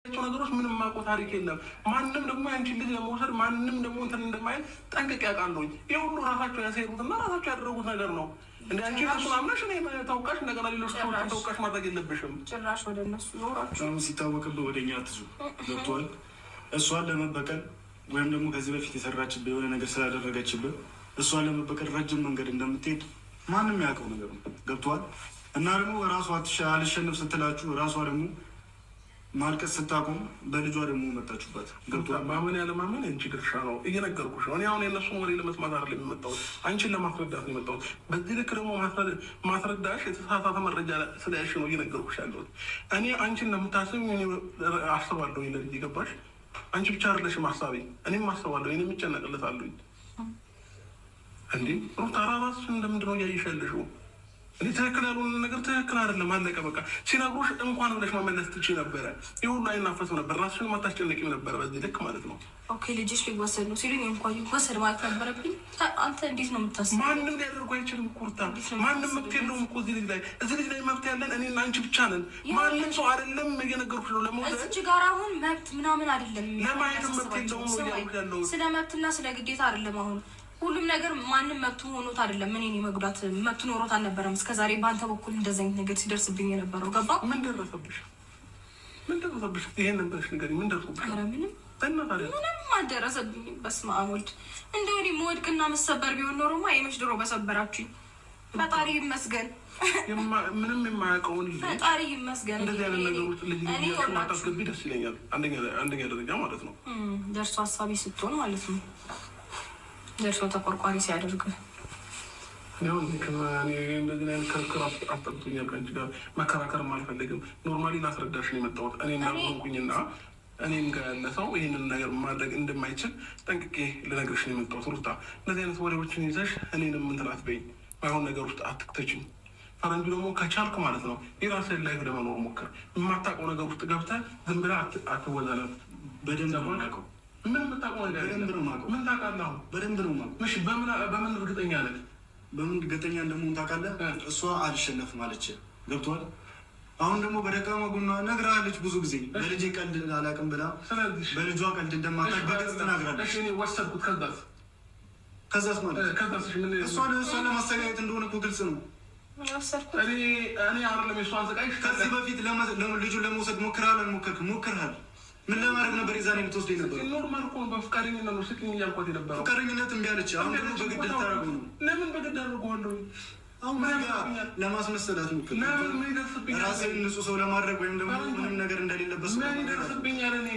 ነገሮች ምንም ማውቀው ታሪክ የለም። ማንም ደግሞ ያንቺን ልጅ ለመውሰድ ማንም ደግሞ እንትን እንደማይል ጠንቅቄ አውቃለሁኝ። ይህ ሁሉ ራሳቸው ያሴሩትና ራሳቸው ያደረጉት ነገር ነው። እንደ አንቺ እሱን አምነሽ እኔ ተወቃሽ እንደገና ሌሎች ሰዎች ተወቃሽ ማድረግ የለብሽም። ጭራሽ ወደ እነሱ ዞራችሁ ሲታወቅብህ ወደ እኛ አትዙ። ገብቶሃል? እሷን ለመበቀል ወይም ደግሞ ከዚህ በፊት የሰራችብህ የሆነ ነገር ስላደረገችብህ እሷን ለመበቀል ረጅም መንገድ እንደምትሄድ ማንም ያውቀው ነገር ነው። ገብቶሃል? እና ደግሞ ራሷ አልሸነፍ ስትላችሁ ራሷ ደግሞ ማልቀስ ስታቆም በልጇ ደግሞ መጣችሁበት። ገብቶሃል? ማመን ያለማመን አንቺ ድርሻ ነው። እየነገርኩሽ ነው። እኔ አሁን የእነሱን ወሬ ለመስማት አይደለም የመጣሁት፣ አንቺን ለማስረዳት ነው የመጣሁት። በዚህ ልክ ደግሞ ማስረዳሽ የተሳሳተ መረጃ ስለያሽ ነው እየነገርኩሽ ያለሁት። እኔ አንቺን ለምታስብ አስባለሁ ለልጅ ገባሽ? አንቺ ብቻ አይደለሽም ሀሳቤ፣ እኔም አስባለሁ፣ እኔም እጨነቅለታለሁኝ። እንዴ ሩታ ራስሽ እንደምንድን ነው እያየሽ ያለሽው? እኔ ትክክል ያልሆነ ነገር ትክክል አይደለም፣ አለቀ በቃ። ሲነግሩሽ እንኳን ብለሽ መመለስ ትችይ ነበረ። ይህ ሁሉ አይናፈስም ነበር፣ ራስሽን ማታስጨነቂም ነበረ። በዚህ ልክ ማለት ነው። ኦኬ ልጅሽ ሊወሰድ ነው ሲሉኝ እንኳን ይወሰድ ማለት ነበረብኝ። አንተ እንዴት ነው የምታስበው? ማንም ሊያደርጉ አይችልም። ኩርታ ማንም መብት የለውም እኮ እዚህ ልጅ ላይ። እዚህ ልጅ ላይ መብት ያለን እኔና አንቺ ብቻ ነን። ማንም ሰው አይደለም። እየነገርኩሽ ነው። ለመውሰድ እዚህ ጋር አሁን መብት ምናምን አይደለም። ለማየትም መብት የለውም ነው እያልኩሽ ያለሁት። ስለ መብትና ስለ ግዴታ አይደለም አሁን ሁሉም ነገር ማንም መብቱ ሆኖት አይደለም። ምን እኔ መጉዳት መብቱ ኖሮት አልነበረም እስከዛሬ በአንተ በኩል እንደዛ አይነት ነገር ሲደርስብኝ የነበረው ገባ። ምን ደረሰብሽ? ምን ደረሰብሽ? ይሄንን ብለሽ ንገሪኝ። ምን ደረሰብሽ? ኧረ ምንም አልደረሰብኝም። በስመ አብ ወልድ። እንደው እኔ መውደቅና መሰበር ቢሆን ኖሮማ የመች ድሮ በሰበራችሁኝ። ፈጣሪ ይመስገን። ምንም የማያውቀውን ፈጣሪ ይመስገን። እንደዚህ አይነት ነገሮች ልጅ ማታስገቢ ደስ ይለኛል። አንደኛ ደረጃ ማለት ነው። ደርሶ ሀሳቢ ስትሆን ማለት ነው። ደርሶ ተቆርቋሪ ሲያደርግ እንደዚህ አይነት ክርክር አስጠብቶኛል። ከአንቺ ጋር መከራከርም አልፈልግም። ኖርማሊ ላስረዳሽ ነው የመጣሁት። እኔ እንዳልሆንኩኝና እኔም ጋር ያለ ሰው ይህንን ነገር ማድረግ እንደማይችል ጠንቅቄ ልነግርሽ ነው የመጣሁት። ሩታ እንደዚህ አይነት ወሬዎችን ይዘሽ እኔንም እንትን አትበይኝ፣ ባይሆን ነገር ውስጥ አትክተችኝ። ፈረንጁ ደግሞ ከቻልክ ማለት ነው የራስህን ላይፍ ለመኖር ሞክር። የማታውቀው ነገር ውስጥ ገብተህ ዝም ብለህ አትወዛለም። በደንብ ነው ምን የምታውቀው ነገር ምን ታውቃለህ? በደንብ ነው የማውቀው። እሺ በምን እርግጠኛ ነህ? በምን እርግጠኛ እንደምሆን ታውቃለህ? እሷ አልሸነፍም አለች። ገብቶሃል? አሁን ደግሞ በደካማ ጎኗ ነግራለች። ብዙ ጊዜ በልጄ ቀልድ አላውቅም ብላ በልጇ ቀልድ እንደማታውቅ በግልጽ ተናግራለች። ወሰድኩት። ከዛስ ማለት እሷን ለማሰቃየት እንደሆነ እኮ ግልጽ ነው። እኔ አይደለም የእሷን ሰቃይ። ከዚህ በፊት ልጁን ለመውሰድ ሞክረሃል አልሞከርክም? ሞክረሃል። ምን ለማድረግ ነበር የዛኔ የምትወስደኝ ነበር? ኖርማል እኮ በፍቃደኝነት ነው ስቅኝ እያልኳት የነበረው። ፍቃደኝነት እምቢ አለች። አሁን ደግሞ በግድ ልታደርገው ነው። ለምን በግድ አደርገዋለሁ? አሁን ለማስመሰላት ሞክር። ምን ይደርስብኛል? ራስህን ንጹህ ሰው ለማድረግ ወይም ደግሞ ምንም ነገር እንደሌለበት ምን ይደርስብኛል? እኔ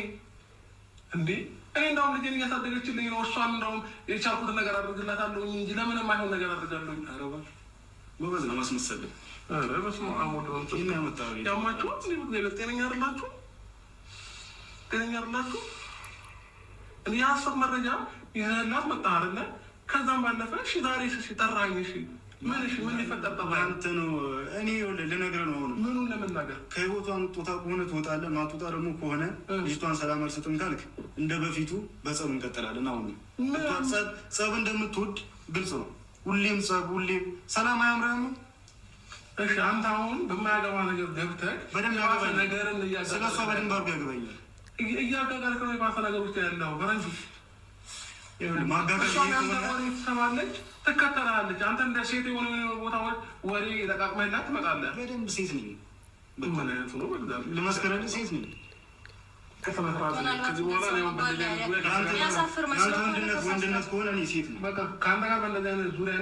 እንደውም ልጄን እያሳደገችልኝ ነው። እሷን እንደውም የቻልኩትን ነገር አድርግላታለሁ እንጂ ለምንም አይሆን ነገር አድርጋለሁ። ጎበዝ ነው ማስመሰል። በስመ አብ ወወልድ ያማችኋል። ጤነኛ አይደላችሁ? ጤነኛ አይደላችሁ? የሀሰት መረጃ ይዘህላት መጣህ አይደለ? ከዛም ባለፈ እሺ ዛሬ ጠራኸኝ። እሺ ምን ሊፈጠር ጠራኸኝ? አንተ ነው እኔ ልነግርህ ነው። አሁን ምኑን ለመናገር? ከህይወቷ የምትወጣ ከሆነ ትወጣለህ፣ ማትወጣ ደግሞ ከሆነ ልጅቷን ሰላም አልሰጥም ካልክ እንደ በፊቱ በጸብ እንቀጥላለን። አሁን ጸብ እንደምትወድ ግልጽ ነው። ሁሌም ጸብ፣ ሁሌም ሰላም አያምርህም? እሺ አንተ አሁን በማያገባ ነገር ገብተህ በደንብ ያገባኝ ነገርን ስለ እሷ በደንብ አድርጎ ያገባኛል። እያጋጋልክ ነው የባሰ ነገር ውስጥ ያለው ፈረንጁ። ማጋጋል ትሰማለች፣ ትከተላለች። አንተ እንደ ሴት የሆነ ቦታዎች ወሬ ለቃቅመላት ትመጣለህ። በደንብ ሴት ነኝ። ምን አይነቱ ነው? ልመስክርልህ፣ ሴት ነኝ። ከዚህ በኋላ ወንድነት ከሆነ እኔ ሴት ነኝ። ከአንተ ጋር በእንደዚህ አይነት ዙሪያ